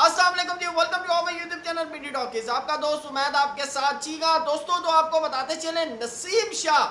अस्सलाम वालेकुम जी, welcome to our YouTube channel PT talkies. आपका दोस्त उमैद आपके साथ चीगा। दोस्तों, तो आपको बताते चले, नसीम शाह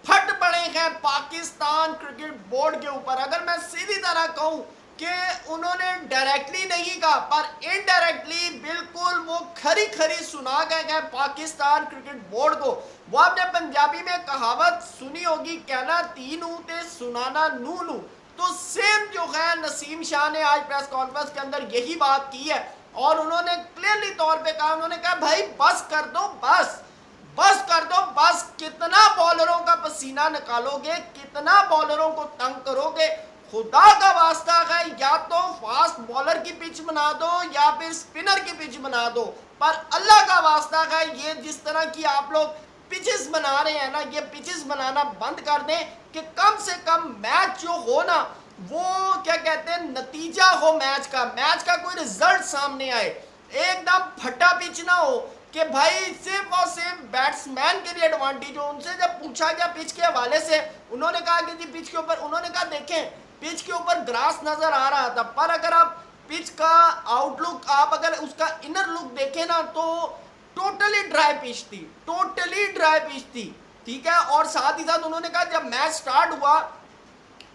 फट पड़े हैं पाकिस्तान क्रिकेट बोर्ड के ऊपर। अगर मैं सीधी तरह कहूं कि उन्होंने डायरेक्टली नहीं कहा, पर इनडायरेक्टली बिल्कुल वो खरी खरी सुना गए हैं पाकिस्तान क्रिकेट बोर्ड को। वो आपने पंजाबी में कहावत सुनी होगी, कहना तीन ते सुनाना नू नू। तो सेम जो है नसीम शाह ने आज प्रेस कॉन्फ्रेंस के अंदर यही बात की है और उन्होंने क्लियरली तौर पे कहा, उन्होंने कहा भाई बस कर दो, बस कर दो, बस कितना बॉलरों का पसीना निकालोगे, कितना बॉलरों को तंग करोगे। खुदा का वास्ता है, या तो फास्ट बॉलर की पिच बना दो या फिर स्पिनर की पिच बना दो, पर अल्लाह का वास्ता है ये जिस तरह की आप लोग पिचेस बना रहे हैं ना, ये पिचेस बनाना बंद कर दें कि कम से कम मैच जो हो ना, वो क्या कहते हैं, नतीजा हो मैच का कोई रिजल्ट सामने आए। एकदम फटा पिच ना हो कि भाई सिर्फ और सिर्फ बैट्समैन के लिए एडवांटेज हो। उनसे जब पूछा गया पिच के हवाले से, उन्होंने कहा कि जी पिच के ऊपर, उन्होंने कहा देखें पिच के ऊपर ग्रास नजर आ रहा था, पर अगर आप पिच का आउटलुक, आप अगर उसका इनर लुक देखें ना, तो टोटली ड्राई पिच थी, टोटली ड्राई पिच थी। ठीक है, और साथ ही साथ उन्होंने कहा जब मैच स्टार्ट हुआ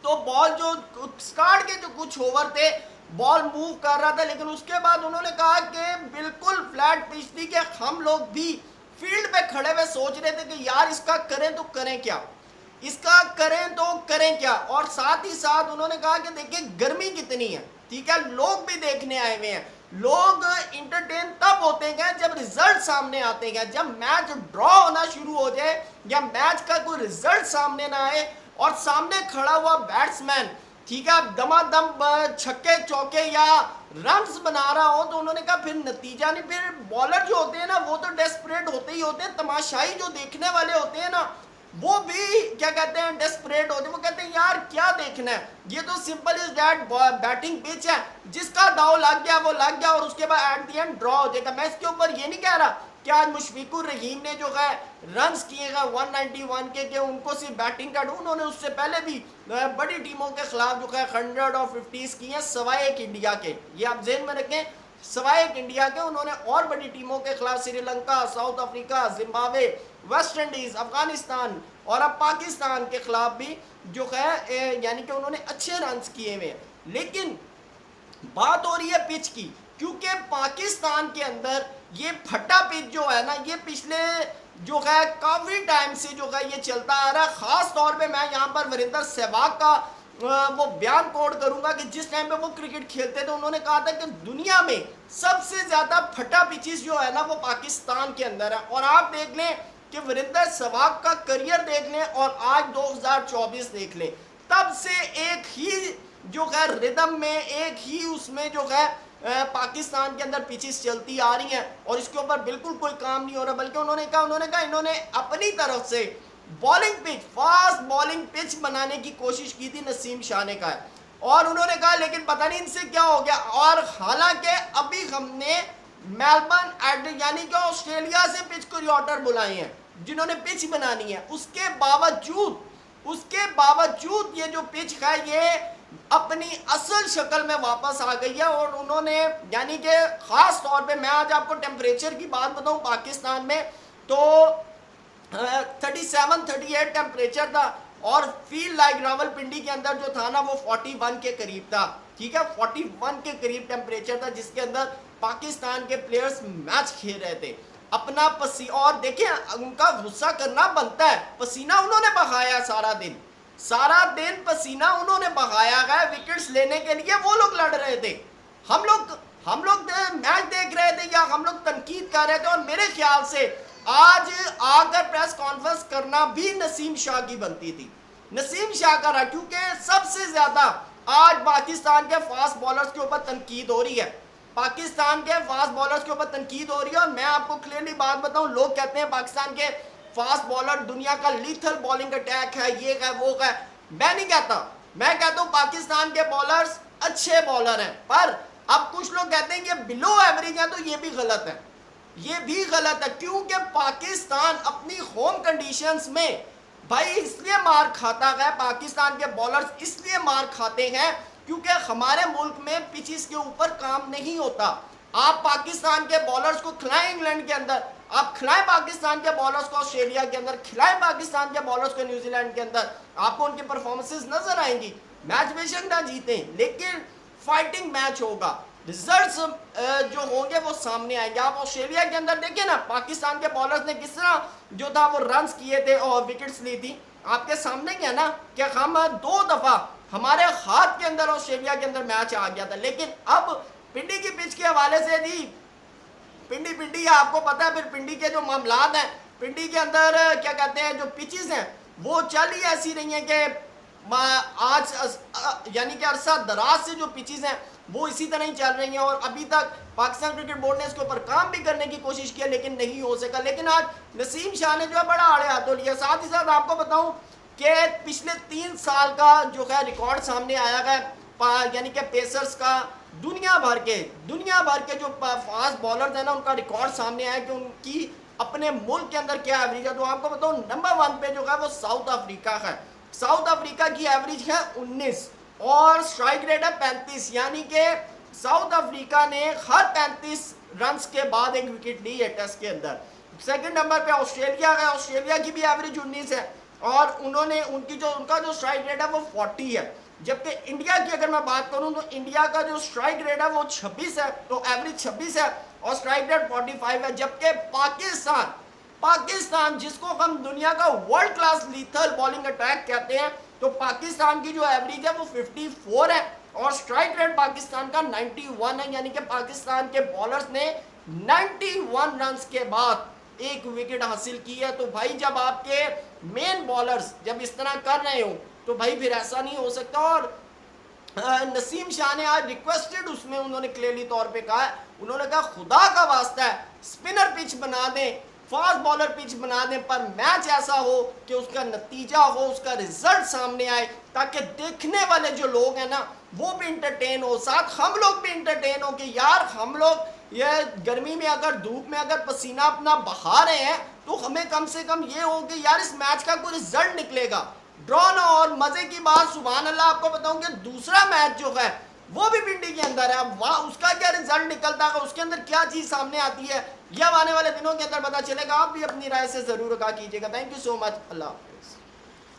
तो बॉल जो स्टार्ट के जो कुछ ओवर थे बॉल मूव कर रहा था, लेकिन उसके बाद उन्होंने कहा कि बिल्कुल फ्लैट पिच थी कि हम लोग भी फील्ड पे खड़े हुए सोच रहे थे कि यार इसका करें तो करें क्या, इसका करें तो करें क्या। और साथ ही साथ उन्होंने कहा कि देखिए गर्मी कितनी है, ठीक है, लोग भी देखने आए हुए हैं। लोग इंटरटेन तब होते हैं जब रिजल्ट सामने आते हैं, जब मैच ड्रॉ होना शुरू हो जाए या मैच का कोई रिजल्ट सामने ना आए और सामने खड़ा हुआ बैट्समैन, ठीक है, दमादम छक्के चौके या रन्स बना रहा हो, तो उन्होंने कहा फिर नतीजा नहीं, फिर बॉलर जो होते हैं ना वो तो डेस्परेट होते ही होते हैं, तमाशाई जो देखने वाले होते हैं ना वो भी क्या कहते हैं, डेस्परेट होते हैं। वो कहते हैं यार क्या देखना है, ये तो simple is that batting pitch है, जिसका दाव लग गया वो लग गया और उसके बाद एट द एंड ड्रॉ हो जाएगा। मैं इसके ऊपर ये नहीं कह रहा कि आज मुशफिकुर रहीम ने जो है रन्स किए हैं 191 के उनको सिर्फ बैटिंग का, उन्होंने उससे पहले भी बड़ी टीमों के खिलाफ जो है 100 और 50 किए हैं, सवाए एक इंडिया के, ये आप जेहन में रखें, सवाए एक इंडिया के उन्होंने और बड़ी टीमों के खिलाफ Sri Lanka, south Africa, Zimbabwe, West Indies, Afghanistan और अब पाकिस्तान के खिलाफ भी जो है यानी कि उन्होंने अच्छे रन्स किए हुए हैं। लेकिन बात हो रही है पिच की, क्योंकि पाकिस्तान के अंदर ये फटा पिच जो है ना, ये पिछले जो है काफी टाइम से जो है ये चलता आ रहा है। खास तौर पे मैं यहाँ पर वीरेंद्र सहवाग का वो बयान कोट करूंगा कि जिस टाइम पे वो क्रिकेट खेलते थे उन्होंने कहा था कि दुनिया में सबसे ज्यादा फटा पिचेस जो है ना वो पाकिस्तान के अंदर है। और आप देख लें कि वीरेंद्र सहवाग का करियर देख लें और आज 2024 देख लें, तब से एक ही जो है रिदम में, एक ही उसमें जो है पाकिस्तान के अंदर पिचेस चलती आ रही हैं और इसके ऊपर बिल्कुल कोई काम नहीं हो रहा। बल्कि उन्होंने कहा इन्होंने अपनी तरफ से bowling pitch, fast bowling pitch बनाने की कोशिश की थी, नसीम शाह ने कहा। और उन्होंने कहा लेकिन पता नहीं इनसे क्या हो गया। और हालांकि अभी हमने मेलबर्न यानी कि ऑस्ट्रेलिया से पिच कोरियोटर बुलाए हैं जिन्होंने पिच बनानी है, उसके बावजूद ये जो पिच है ये अपनी असल शक्ल में वापस आ गई है। और उन्होंने यानी कि खास तौर पे मैं आज आपको टेम्परेचर की बात बताऊं, पाकिस्तान में तो 37-38 टेम्परेचर था और फील लाइक रावलपिंडी के अंदर जो था ना वो 41 के करीब था। ठीक है, 41 के करीब टेम्परेचर था जिसके अंदर पाकिस्तान के प्लेयर्स मैच खेल रहे थे अपना और देखिए उनका गुस्सा करना बनता है, पसीना उन्होंने बहाया सारा दिन पसीना उन्होंने बहाया है विकेट्स लेने के लिए। वो लोग लड़ रहे थे, हम लोग मैच देख रहे थे या हम लोग तनकीद कर रहे थे। और मेरे ख्याल से आज आकर प्रेस कॉन्फ्रेंस करना भी नसीम शाह की बनती थी, नसीम शाह का रहा, क्योंकि सबसे ज्यादा आज पाकिस्तान के फास्ट बॉलर्स के ऊपर तनकीद हो रही है, पाकिस्तान के फास्ट बॉलर्स के ऊपर तनकीद हो रही है। और मैं आपको क्लियरली बात बताऊं, लोग कहते हैं पाकिस्तान के फास्ट बॉलर दुनिया का लीथल बॉलिंग अटैक है, ये है वो है। मैं नहीं कहता, मैं कहता हूं पाकिस्तान के बॉलर्स अच्छे बॉलर हैं, पर अब कुछ लोग कहते हैं कि बिलो एवरेज है, तो ये भी गलत है, ये भी गलत है। क्योंकि पाकिस्तान अपनी होम कंडीशंस में भाई इसलिए मार खाता है, पाकिस्तान के बॉलर्स इसलिए मार खाते हैं क्योंकि हमारे मुल्क में पिचेस के ऊपर काम नहीं होता। आप पाकिस्तान के बॉलर्स को खिलाएं इंग्लैंड के अंदर, आप खिलाएं पाकिस्तान के बॉलर्स को ऑस्ट्रेलिया के अंदर, खिलाएं पाकिस्तान के बॉलर्स को न्यूजीलैंड के अंदर, आपको उनकी परफॉर्मेंसेस नजर आएंगी। मैच बेशक ना जीतें लेकिन फाइटिंग मैच होगा, रिजल्ट्स जो होंगे वो सामने आएंगे। आप ऑस्ट्रेलिया के अंदर देखिए ना, पाकिस्तान के बॉलर्स ने किस तरह जो था वो रन्स किए थे और विकेट्स ली थी, आपके सामने क्या ना कि हम 2 दफा हमारे हाथ के अंदर ऑस्ट्रेलिया के अंदर मैच आ गया था। लेकिन अब पिंडी की पिच के हवाले से जी, पिंडी आपको पता है, फिर पिंडी के जो मामलात हैं, पिंडी के अंदर क्या कहते हैं जो पिचेस हैं वो चल ही ऐसी रही हैं कि आज यानी कि अरसा दराज से जो पिचेस हैं वो इसी तरह ही चल रही हैं। और अभी तक पाकिस्तान क्रिकेट बोर्ड ने इसके ऊपर काम भी करने की कोशिश की लेकिन नहीं हो सका। लेकिन आज नसीम शाह ने जो है बड़ा आड़े हाथों लिया। साथ ही साथ आपको बताऊं कि पिछले 3 साल का जो है रिकॉर्ड सामने आया है, यानी कि पेसर्स का दुनिया भर के जो फास्ट बॉलर है ना उनका रिकॉर्ड सामने आया कि उनकी अपने मुल्क के अंदर क्या एवरेज है। तो आपको बताऊं नंबर 1 पे जो है वो साउथ अफ्रीका है। साउथ अफ्रीका की एवरेज है 19 और स्ट्राइक रेट है 35, यानी कि साउथ अफ्रीका ने हर 35 रन के बाद एक विकेट ली है टेस्ट के अंदर। सेकंड नंबर पे ऑस्ट्रेलिया है, ऑस्ट्रेलिया की भी एवरेज 19 है और उनका जो स्ट्राइक रेट है वो 40 है। जबकि इंडिया की अगर मैं बात करूं तो इंडिया का जो स्ट्राइक रेट है वो 26 है, तो एवरेज 26 है और स्ट्राइक रेट 45 है। जबकि पाकिस्तान जिसको हम दुनिया का world class lethal bowling attack कहते हैं, तो पाकिस्तान की जो एवरेज है वो 54 है और स्ट्राइक रेट पाकिस्तान का 91 है, यानी कि पाकिस्तान के बॉलर्स ने 91 रन्स के बाद एक विकेट हासिल की है। तो भाई जब आपके मेन बॉलर्स जब इस तरह कर रहे हो तो भाई फिर ऐसा नहीं हो सकता। और नसीम शाह ने आज रिक्वेस्टेड, उसमें उन्होंने क्लियरली तौर पे कहा, उन्होंने कहा खुदा का वास्ता है स्पिनर पिच बना दें, फास्ट बॉलर पिच बना दें, पर मैच ऐसा हो कि उसका नतीजा हो, उसका रिजल्ट सामने आए, ताकि देखने वाले जो लोग हैं ना वो भी इंटरटेन हो, साथ हम लोग भी इंटरटेन हो कि यार हम लोग ये गर्मी में अगर धूप में अगर पसीना अपना बहा रहे हैं तो हमें कम से कम ये हो कि यार इस मैच का कोई रिजल्ट निकलेगा, ड्रॉ ना। और मजे की बात सुभान अल्लाह आपको बताऊं कि दूसरा मैच जो है वो भी पिंडी के अंदर है। अब वहाँ उसका क्या रिजल्ट निकलता है, उसके अंदर क्या चीज सामने आती है, यह आने वाले दिनों के अंदर पता चलेगा। आप भी अपनी राय से जरूर आगाह कीजिएगा। Thank you so much. अल्लाह हाफिज़।